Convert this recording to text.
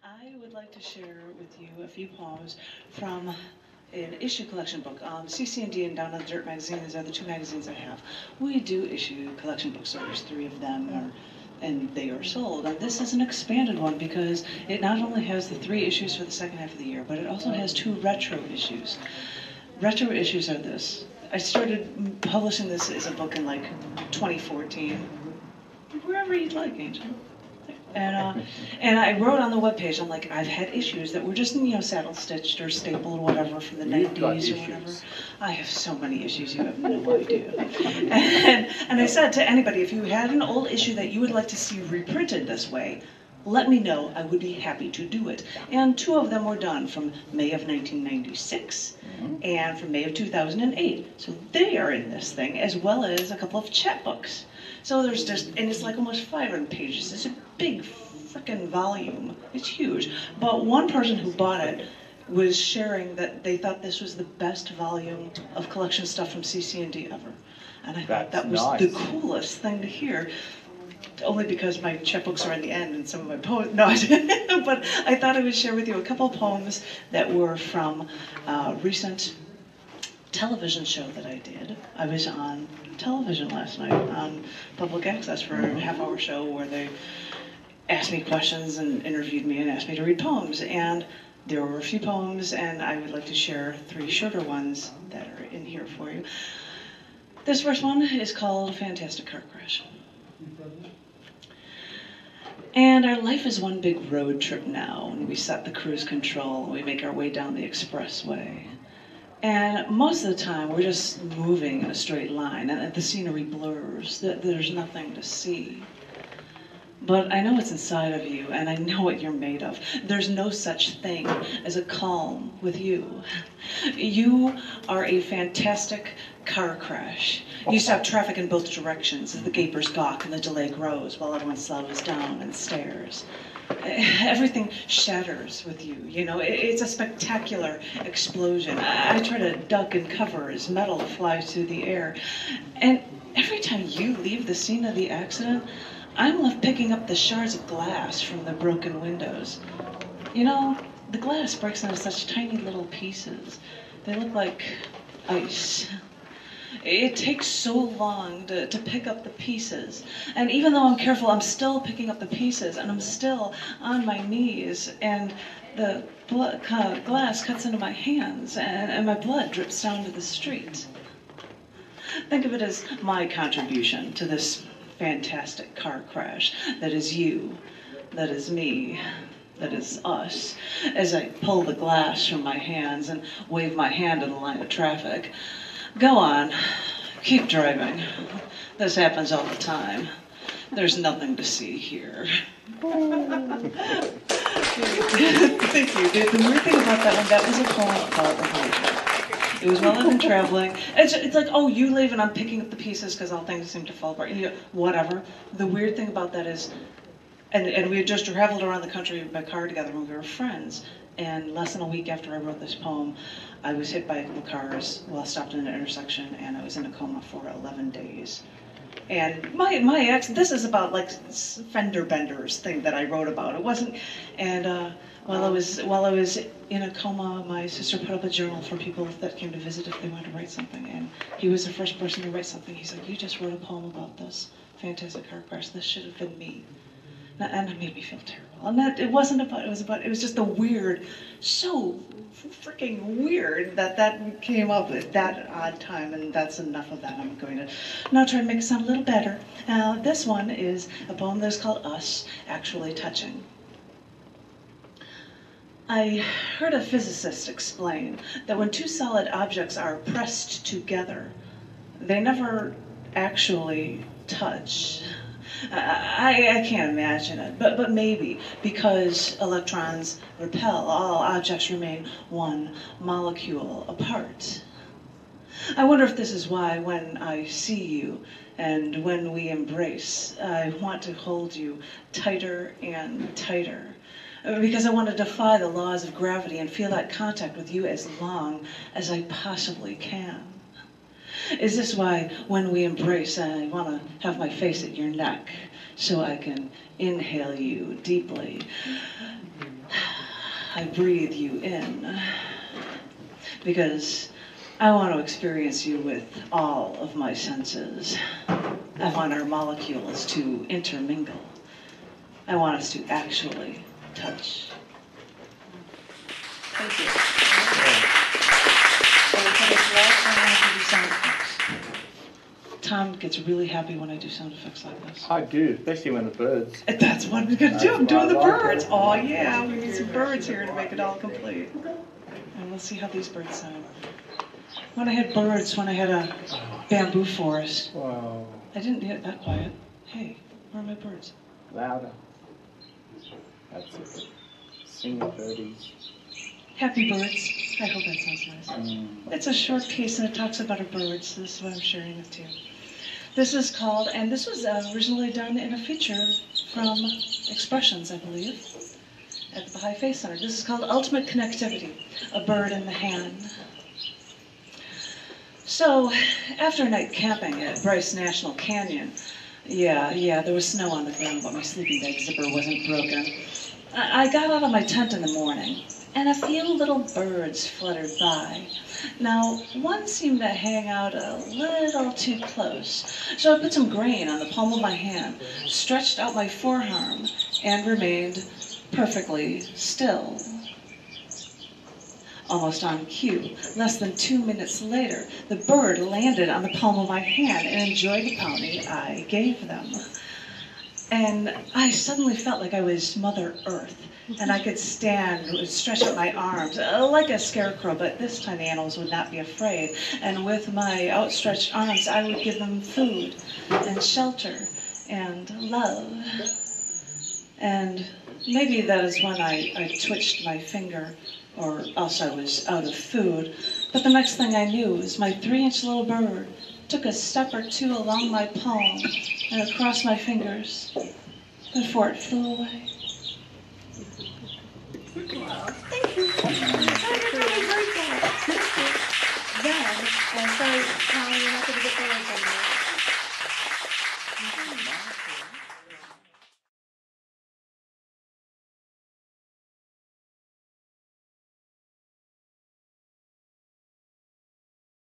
I would like to share with you a few poems from an issue collection book. cc&d and Down on the Dirt magazine, these are the two magazines I have. We do issue collection books, so there's three of them, and they are sold. And this is an expanded one because it not only has the 3 issues for the second half of the year, but it also has 2 retro issues. Retro issues are this. I started publishing this as a book in like 2014. Wherever you'd like, Angel. And I wrote on the webpage, I'm like, I've had issues that were just, saddle stitched or stapled or whatever from the 90s or whatever. I have so many issues, you have no idea. And I said to anybody, if you had an old issue that you would like to see reprinted this way, let me know, I would be happy to do it. And 2 of them were done from May of 1996 and from May of 2008. So they are in this thing, as well as a couple of chapbooks. So there's just, and it's like almost 500 pages. It's a big frickin' volume. It's huge. But one person who bought it was sharing that they thought this was the best volume of collection stuff from cc&d ever. And I thought that was the coolest thing to hear. Only because my chapbooks are in the end and some of my poems, no, but I thought I would share with you a couple of poems that were from a recent television show that I did. I was on television last night on public access for a half-hour show where they asked me questions and interviewed me and asked me to read poems. And there were a few poems, and I would like to share 3 shorter ones that are in here for you. This first one is called Fantastic Car Crash. And our life is one big road trip now, and we set the cruise control, and we make our way down the expressway. And most of the time, we're just moving in a straight line, and the scenery blurs. There's nothing to see. But I know what's inside of you, and I know what you're made of. There's no such thing as a calm with you. You are a fantastic car crash. You stop traffic in both directions as the gapers gawk and the delay grows while everyone slows down and stares. Everything shatters with you, It's a spectacular explosion. I try to duck and cover as metal flies through the air. And every time you leave the scene of the accident, I'm left picking up the shards of glass from the broken windows. The glass breaks into such tiny little pieces. They look like ice. It takes so long to pick up the pieces. And even though I'm careful, I'm still picking up the pieces, and I'm still on my knees, and the glass cuts into my hands, and my blood drips down to the street. Think of it as my contribution to this fantastic car crash that is you, that is me, that is us, as I pull the glass from my hands and wave my hand in the line of traffic. Go on, keep driving. This happens all the time. There's nothing to see here. Thank you. The weird thing about that one, that was a poem about a it was while I've been traveling. It's like, oh, you leave and I'm picking up the pieces because all things seem to fall apart. Whatever. The weird thing about that is, and we had just traveled around the country by car together when we were friends. And less than a week after I wrote this poem, I was hit by a couple cars while I stopped in an intersection, and I was in a coma for 11 days. And my ex, this is about like fender benders thing that I wrote about. It wasn't, and while I was in a coma, my sister put up a journal for people that came to visit if they wanted to write something. And he was the first person to write something. He's like, "You just wrote a poem about this fantastic car crash. This should have been me." And it made me feel terrible. And that it wasn't about, it was just the weird, so freaking weird that came up at that odd time, and that's enough of that. I'm going to now try to make it sound a little better. This one is a poem that's called Us, Actually Touching. I heard a physicist explain that when 2 solid objects are pressed together, they never actually touch. I can't imagine it, but maybe, because electrons repel, all objects remain one molecule apart. I wonder if this is why when I see you and when we embrace, I want to hold you tighter and tighter, because I want to defy the laws of gravity and feel that contact with you as long as I possibly can. Is this why, when we embrace, I want to have my face at your neck so I can inhale you deeply? I breathe you in because I want to experience you with all of my senses. I want our molecules to intermingle. I want us to actually touch. Thank you. So for this last one, I have to do sound effects. Tom gets really happy when I do sound effects like this. I do, especially when the birds. That's what we're going to do. I'm doing the birds. Oh, yeah, we need some birds here to make it all complete. And we'll see how these birds sound. When I had birds, when I had a bamboo forest, Wow. I didn't get that quiet. Hey, where are my birds? Louder. That's it. Singing birdies. Happy birds. I hope that sounds nice. It's a short piece and it talks about our birds. This is what I'm sharing with you. This is called, and this was originally done in a feature from Expressions, I believe, at the Baha'i Faith Center. This is called Ultimate Connectivity, A Bird in the Hand. So, after a night camping at Bryce National Canyon, yeah, there was snow on the ground, but my sleeping bag zipper wasn't broken. I got out of my tent in the morning, and a few little birds fluttered by. Now, one seemed to hang out a little too close, so I put some grain on the palm of my hand, stretched out my forearm, and remained perfectly still. Almost on cue, less than 2 minutes later, the bird landed on the palm of my hand and enjoyed the bounty I gave them. And I suddenly felt like I was Mother Earth, and I could stand, stretch out my arms, like a scarecrow, but this time the animals would not be afraid. And with my outstretched arms, I would give them food and shelter and love. And maybe that is when I twitched my finger, or else I was out of food. But the next thing I knew was my 3-inch little bird took a step or two along my palm and across my fingers before it flew away. Wow, thank you. I'm really grateful. Then, sorry, you're not going to get the words on that.